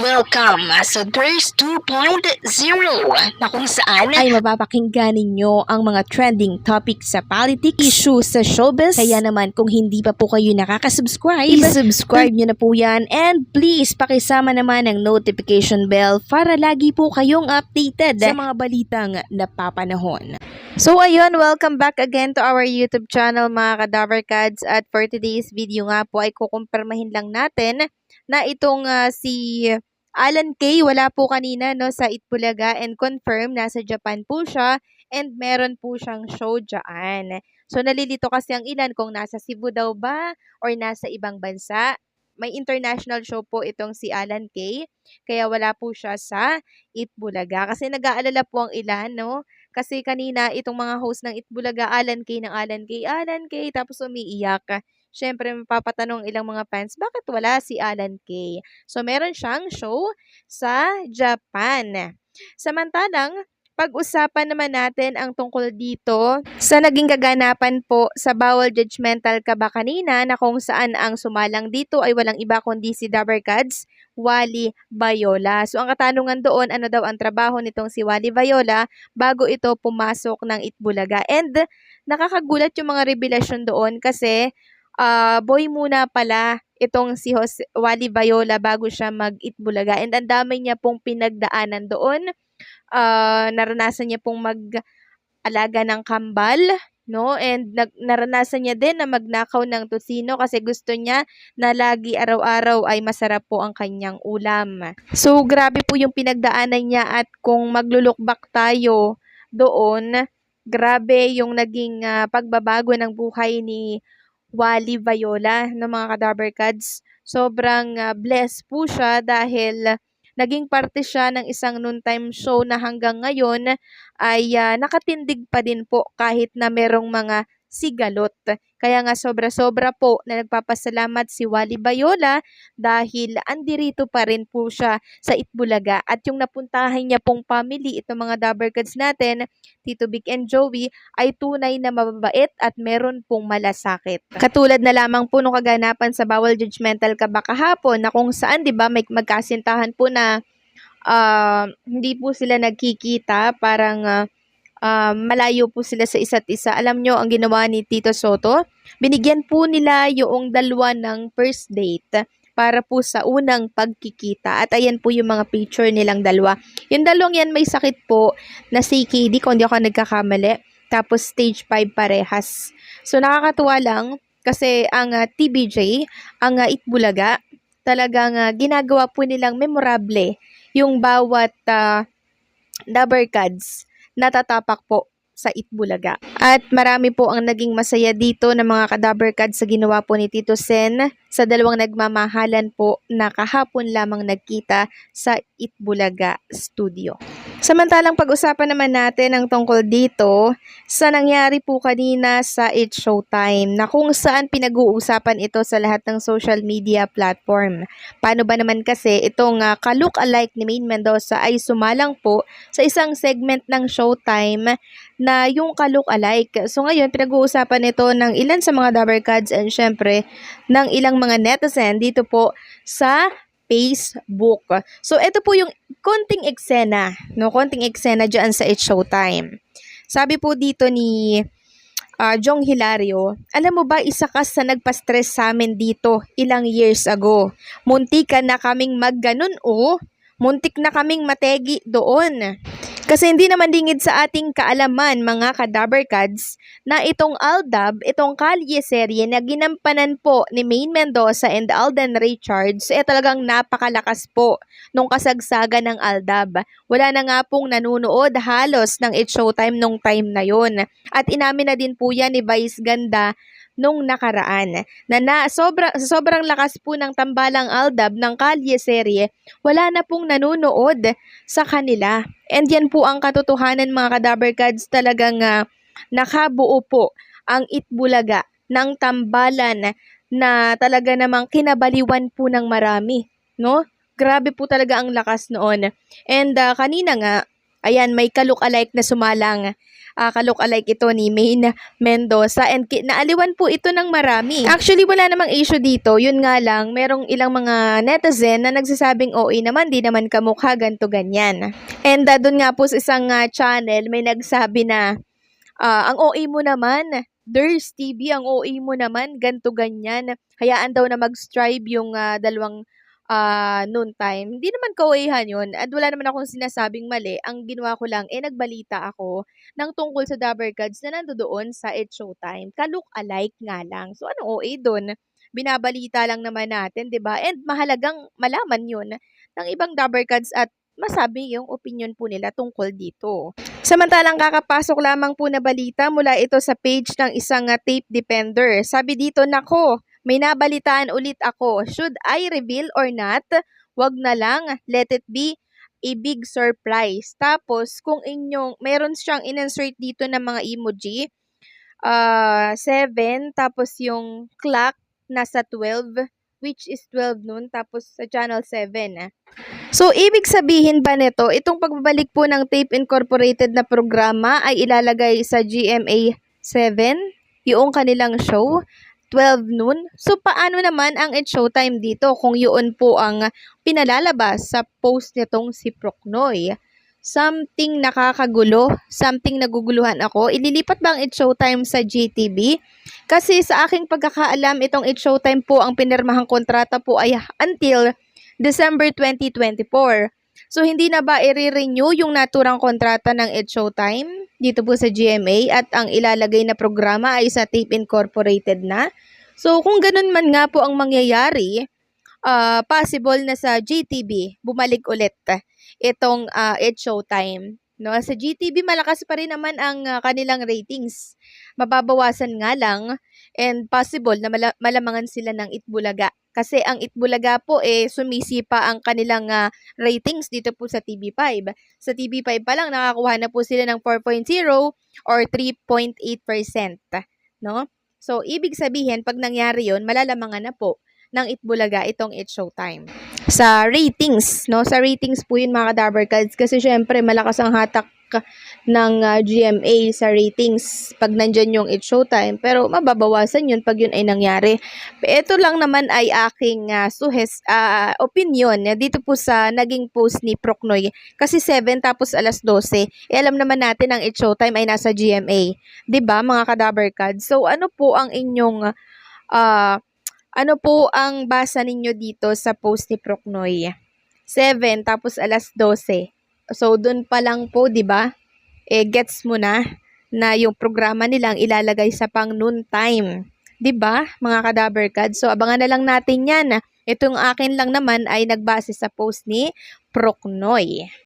welcome sa Thirst 2.0 na kung saan ay mapapakinggan ninyo ang mga trending topics sa politics, issues sa showbiz. Kaya naman kung hindi pa po kayo nakaka-subscribe, i-subscribe nyo na po yan. And please, pakisama naman ang notification bell para lagi po kayong updated sa mga balitang napapanahon. So ayun, welcome back again to our YouTube channel mga Kadaver Kads. At for today's video nga po ay kukumpirmahin lang natin na itong si Alan Kay wala po kanina no sa Itbulaga, and confirm nasa Japan po siya and meron po siyang show dyan. So nalilito kasi ang ilan kung nasa Cebu daw ba or nasa ibang bansa. May international show po itong si Alan Kay, kaya wala po siya sa Itbulaga. Kasi nag-aalala po ang ilan, no? Kasi kanina itong mga host ng Itbulaga, Alan Kay ng Alan Kay, tapos umiiyak. Siyempre, mapapatanong ilang mga fans, bakit wala si Alan Kay? So, meron siyang show sa Japan. Samantalang, pag-usapan naman natin ang tungkol dito sa naging kaganapan po sa Bawal Judgmental ka ba kanina, na kung saan ang sumalang dito ay walang iba kundi si Dabar Kads, Wally Bayola. So, ang katanungan doon, ano daw ang trabaho nitong si Wally Bayola bago ito pumasok ng Itbulaga. And nakakagulat yung mga revelasyon doon kasi boy muna pala itong si Wally Bayola bago siya mag-Itbulaga, and ang dami niya pong pinagdaanan doon. Naranasan niya pong mag-alaga ng kambal, no? And naranasan niya din na magnakaw ng tosino kasi gusto niya na lagi araw-araw ay masarap po ang kanyang ulam. So grabe po yung pinagdaanan niya, at kung maglo-look back tayo doon, grabe yung naging pagbabago ng buhay ni Wally Bayola ng mga Kadaver Kads. Sobrang blessed po siya dahil naging parte siya ng isang noontime show na hanggang ngayon ay nakatindig pa din po kahit na merong mga sigalot. Kaya nga sobra-sobra po na nagpapasalamat si Wally Bayola dahil andirito pa rin po siya sa Itbulaga. At yung napuntahan niya pong family, itong mga Dabar Kads natin, Tito Vic and Joey, ay tunay na mababait at meron pong malasakit. Katulad na lamang po nung kaganapan sa Bawal Judgmental ka ba kahapon, na kung saan 'di ba may magkasintahan po na hindi po sila nagkikita, parang malayo po sila sa isa't isa. Alam nyo, ang ginawa ni Tito Soto, binigyan po nila yung dalawa ng first date para po sa unang pagkikita. At ayan po yung mga picture nilang dalawa. Yung dalawang yan may sakit po na CKD, kung di ako nagkakamali. Tapos stage 5 parehas. So nakakatuwa lang kasi ang TBJ, ang Itbulaga, talagang ginagawa po nilang memorable yung bawat Dabar Kads natatapak po sa Itbulaga. At marami po ang naging masaya dito ng mga Kadaver Kads sa ginawa po ni Tito Sen sa dalawang nagmamahalan po na kahapon lamang nagkita sa Itbulaga Studio. Samantalang pag-usapan naman natin ang tungkol dito sa nangyari po kanina sa It's Showtime, na kung saan pinag-uusapan ito sa lahat ng social media platform. Paano ba naman kasi itong ka-look-alike ni Maine Mendoza ay sumalang po sa isang segment ng Showtime na yung ka-look-alike. So ngayon pinag-uusapan ito ng ilan sa mga Dabar Kads and syempre ng ilang mga netizen dito po sa Facebook. So, ito po yung konting eksena, no? Konting eksena dyan sa It's Showtime. Sabi po dito ni Jong Hilario, alam mo ba, isa ka sa nagpa-stress sa amin dito ilang years ago. Muntikan na kaming magganon muntik na kaming mategi doon. Kasi hindi naman dingid sa ating kaalaman mga Kadaver Kads na itong Aldab, itong kalye serye na ginampanan po ni Maine Mendoza and Alden Richards, talagang napakalakas po nung kasagsagan ng Aldab. Wala na nga pong nanunood halos ng It's Showtime nung time na yon. At inamin na din po yan ni Vice Ganda nung nakaraan na sobrang lakas po ng tambalang Aldab ng kalye serye, wala na pong nanunood sa kanila. And yan po ang katotohanan mga Kadaver Kads, talagang nakabuo po ang Itbulaga ng tambalan na talaga namang kinabaliwan po ng marami, no? Grabe po talaga ang lakas noon. And kanina nga Ayan, may ka-look-alike na sumalang. Ka-look-alike ito ni Maine Mendoza and naaliwan po ito ng marami. Actually, wala namang issue dito. Yun nga lang, merong ilang mga netizen na nagsasabing OA naman, di naman kamukha, ganto ganyan. And doon nga po sa isang channel, may nagsabi na, ang OA mo naman, Ders TV, ang OA mo naman, ganto ganyan. Hayaan daw na mag-strive yung dalawang noon time. Hindi naman ka-OA-han yun. At wala naman akong sinasabing mali. Ang ginawa ko lang, nagbalita ako ng tungkol sa Dabber Gods na nandoon sa It's Showtime. Ka-look-alike nga lang. So, ano OA doon? Binabalita lang naman natin, di ba? And mahalagang malaman yun ng ibang Dabber Gods at masabi yung opinion po nila tungkol dito. Samantalang kakapasok lamang po na balita mula ito sa page ng isang tape defender. Sabi dito, nako, may nabalitaan ulit ako. Should I reveal or not? Wag na lang, let it be a big surprise. Tapos, kung meron siyang in-insert dito ng mga emoji, 7, tapos yung clock nasa 12, which is 12 noon, tapos sa channel 7. So, ibig sabihin ba nito, itong pagbabalik po ng Tape Incorporated na programa ay ilalagay sa GMA 7, yung kanilang show, 12 noon. So, paano naman ang It's Showtime dito kung yun po ang pinalalabas sa post nitong si Procnoy? Something nakakagulo, something naguguluhan ako. Ililipat ba ang It's Showtime sa GTV? Kasi sa aking pagkakaalam, itong It's Showtime po ang pinirmahang kontrata po ay until December 2024. So, hindi na ba i-renew yung naturang kontrata ng It's Showtime dito po sa GMA at ang ilalagay na programa ay sa Tape Incorporated na? So, kung ganun man nga po ang mangyayari, possible na sa GTV bumalik ulit itong It's Showtime. No? Sa GTV, malakas pa rin naman ang kanilang ratings. Mababawasan nga lang and possible na malamangan sila ng Itbulaga. Kasi ang Itbulaga po sumisipa ang kanilang ratings dito po sa TV5. Sa TV5 pa lang nakakuha na po sila ng 4.0 or 3.8%, no? So ibig sabihin pag nangyari 'yon, malalamangan na po ng Itbulaga itong It's Showtime. Sa ratings, no? Sa ratings po 'yun mga Dabber Gods kasi syempre malakas ang hatak ng GMA sa ratings pag nandyan yung It's Showtime, pero mababawasan yun pag yun ay nangyari. Ito lang naman ay aking opinion dito po sa naging post ni Procnoy kasi 7 tapos alas 12, alam naman natin ang It's Showtime ay nasa GMA, 'di ba mga ka-Dabber Gods? So ano po ang inyong ano po ang basa ninyo dito sa post ni Procnoy? 7 tapos alas 12. So, dun pa lang po, di ba? Gets mo na yung programa nilang ilalagay sa pang noon time. Di ba, mga ka-Dabber Gods? So, abangan na lang natin yan. Itong akin lang naman ay nagbase sa post ni Procnoy.